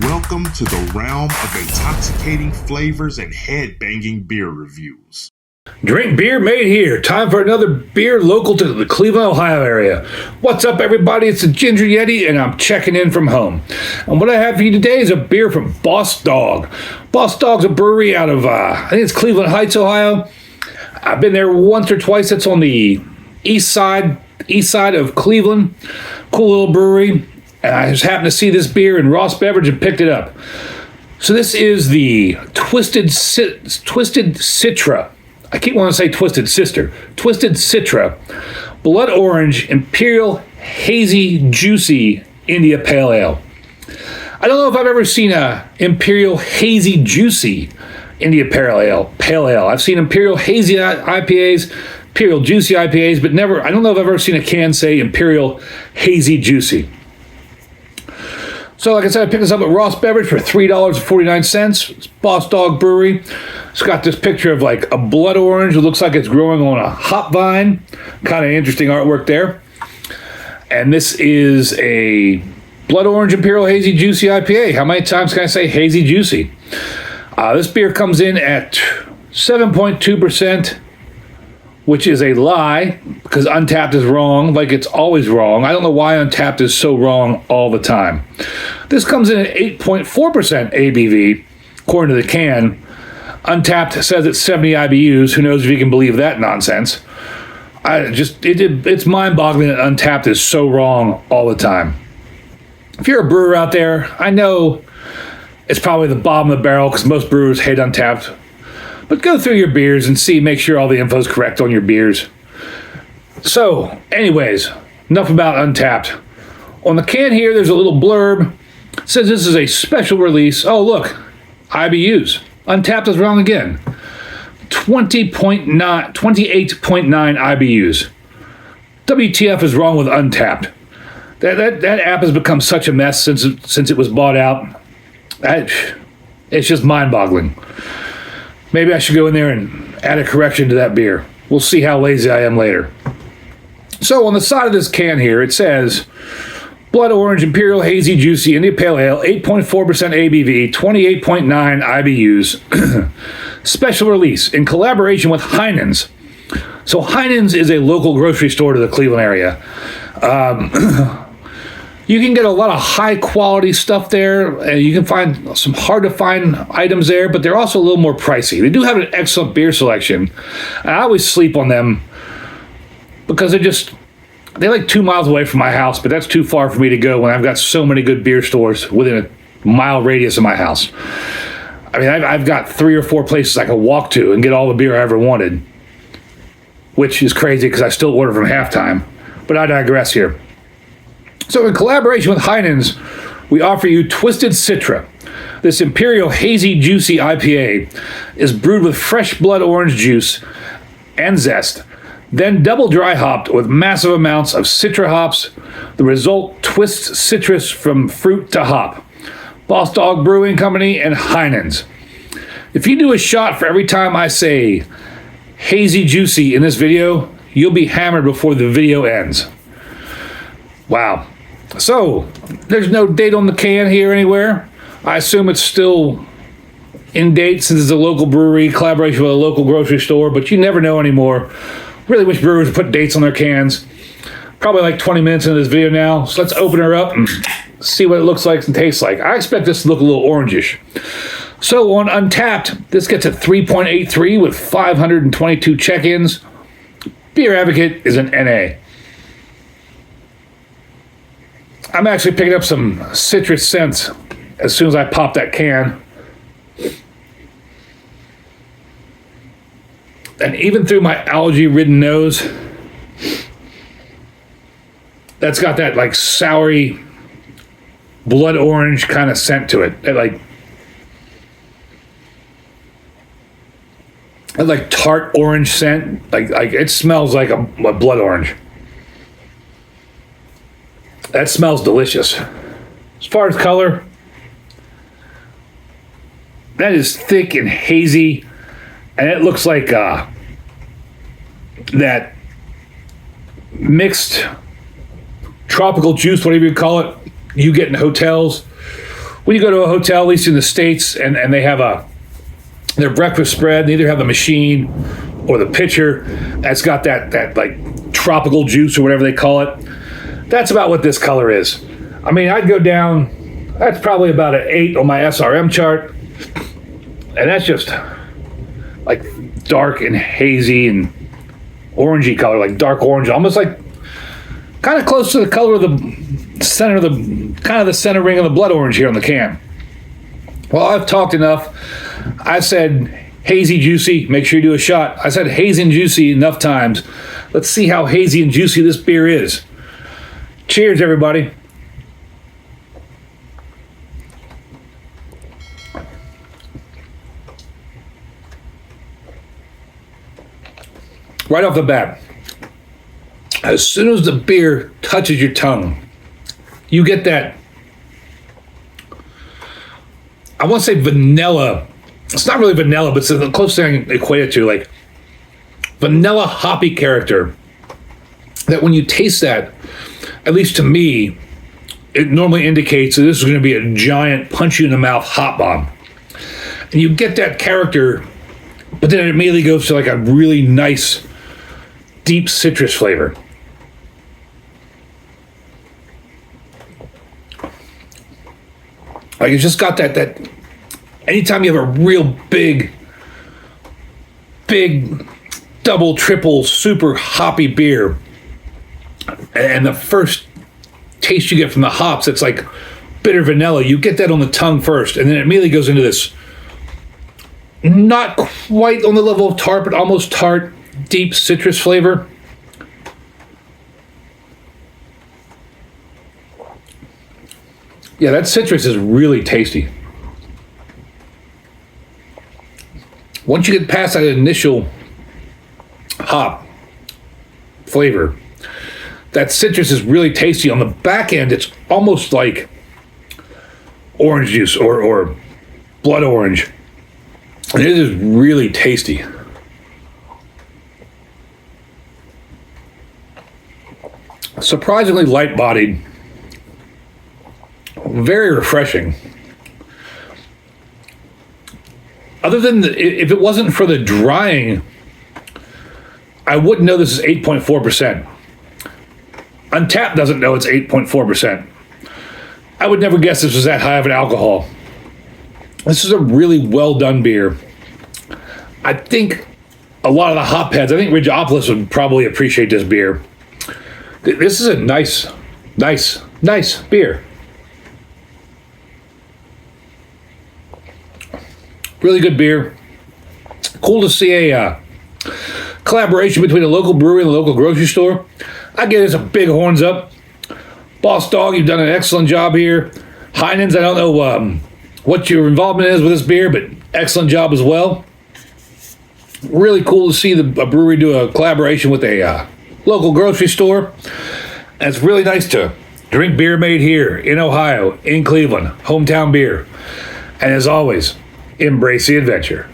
Welcome to the realm of intoxicating flavors and head-banging beer reviews. Drink beer made here. Time for another beer local to the Cleveland, Ohio area. What's up, everybody? It's the Ginger Yeti, and I'm checking in from home. And what I have for you today is a beer from Boss Dog. Boss Dog's a brewery out of, I think it's Cleveland Heights, Ohio. I've been there once or twice. It's on the east side of Cleveland. Cool little brewery. And I just happened to see this beer in Ross Beverage and picked it up. So this is the Twisted Citra. I keep wanting to say Twisted Sister. Twisted Citra. Blood Orange Imperial Hazy Juicy India Pale Ale. I don't know if I've ever seen a Imperial Hazy Juicy India Pale Ale. I've seen Imperial Hazy IPAs, Imperial Juicy IPAs, but never, I don't know if I've ever seen a can say Imperial Hazy Juicy. So like I said, I picked this up at Ross Beverage for $3.49. It's Boss Dog Brewery. It's got this picture of like a blood orange. It looks like it's growing on a hop vine. Kind of interesting artwork there. And this is a blood orange Imperial Hazy Juicy IPA. How many times can I say hazy juicy? This beer comes in at 7.2%. Which is a lie, because Untappd is wrong, like it's always wrong. I don't know why Untappd is so wrong all the time. This comes in at 8.4% ABV, according to the can. Untappd says it's 70 IBUs. Who knows if you can believe that nonsense? It's mind-boggling that Untappd is so wrong all the time. If you're a brewer out there, I know it's probably the bottom of the barrel, because most brewers hate Untappd. But go through your beers and make sure all the info is correct on your beers. So, anyways, enough about Untappd. On the can here, there's a little blurb. It says this is a special release. Oh, look, IBUs. Untappd is wrong again. 28.9 IBUs. WTF is wrong with Untappd. That app has become such a mess since it was bought out. It's just mind-boggling. Maybe I should go in there and add a correction to that beer. We'll see how lazy I am later. So on the side of this can here, it says Blood Orange Imperial Hazy Juicy India Pale Ale, 8.4% ABV, 28.9 IBUs. Special release in collaboration with Heinen's. So Heinen's is a local grocery store to the Cleveland area. You can get a lot of high quality stuff there, and you can find some hard to find items there, but they're also a little more pricey. They do have an excellent beer selection. And I always sleep on them because they're like 2 miles away from my house, but that's too far for me to go when I've got so many good beer stores within a mile radius of my house. I mean, I've got 3 or 4 places I can walk to and get all the beer I ever wanted, which is crazy because I still order from Halftime, but I digress here. So in collaboration with Heinen's, we offer you Twisted Citra. This Imperial Hazy Juicy IPA is brewed with fresh blood orange juice and zest, then double dry hopped with massive amounts of citra hops. The result twists citrus from fruit to hop. Boss Dog Brewing Company and Heinen's. If you do a shot for every time I say hazy juicy in this video, you'll be hammered before the video ends. Wow. So, there's no date on the can here anywhere. I assume it's still in date since it's a local brewery, collaboration with a local grocery store, but you never know anymore. Really wish brewers would put dates on their cans. Probably like 20 minutes into this video now, so let's open her up and see what it looks like and tastes like. I expect this to look a little orangish. So on Untappd, this gets a 3.83 with 522 check-ins. Beer Advocate is an NA. I'm actually picking up some citrus scents as soon as I pop that can. And even through my algae-ridden nose, that's got that like soury, blood orange kind of scent to it. That tart orange scent. Like it smells like a blood orange. That smells delicious. As far as color, that is thick and hazy, and it looks like that mixed tropical juice, whatever you call it, you get in hotels when you go to a hotel, at least in the States, and they have their breakfast spread, they either have the machine or the pitcher that's got that like tropical juice or whatever they call it. That's about what this color is. I mean, I'd go down, that's probably about an 8 on my SRM chart. And that's just like dark and hazy and orangey color, like dark orange, almost like kind of close to the color of the center of the center ring of the blood orange here on the can. Well, I've talked enough. I said hazy, juicy, make sure you do a shot. I said hazy and juicy enough times. Let's see how hazy and juicy this beer is. Cheers, everybody. Right off the bat, as soon as the beer touches your tongue, you get that, I want to say vanilla. It's not really vanilla, but it's the closest thing I can equate it to, like vanilla hoppy character. That when you taste that, at least to me, it normally indicates that this is going to be a giant punch you in the mouth hop bomb. And you get that character, but then it immediately goes to like a really nice, deep citrus flavor. Like it's just got that anytime you have a real big double, triple, super hoppy beer, and the first taste you get from the hops, it's like bitter vanilla. You get that on the tongue first, and then it immediately goes into this not quite on the level of tart, but almost tart, deep citrus flavor. Yeah, that citrus is really tasty. Once you get past that initial hop flavor, that citrus is really tasty. On the back end, it's almost like orange juice or blood orange. And it is really tasty. Surprisingly light-bodied. Very refreshing. Other than if it wasn't for the drying, I wouldn't know this is 8.4%. Untappd doesn't know it's 8.4%. I would never guess this was that high of an alcohol. This is a really well done beer. I think a lot of the hop heads, I think Ridgeopolis would probably appreciate this beer. This is a nice beer. Really good beer. Cool to see a collaboration between a local brewery and a local grocery store. I give this a big horns up. Boss Dog, you've done an excellent job here. Heinen's, I don't know what your involvement is with this beer, but excellent job as well. Really cool to see a brewery do a collaboration with a local grocery store. And it's really nice to drink beer made here in Ohio, in Cleveland, hometown beer. And as always, embrace the adventure.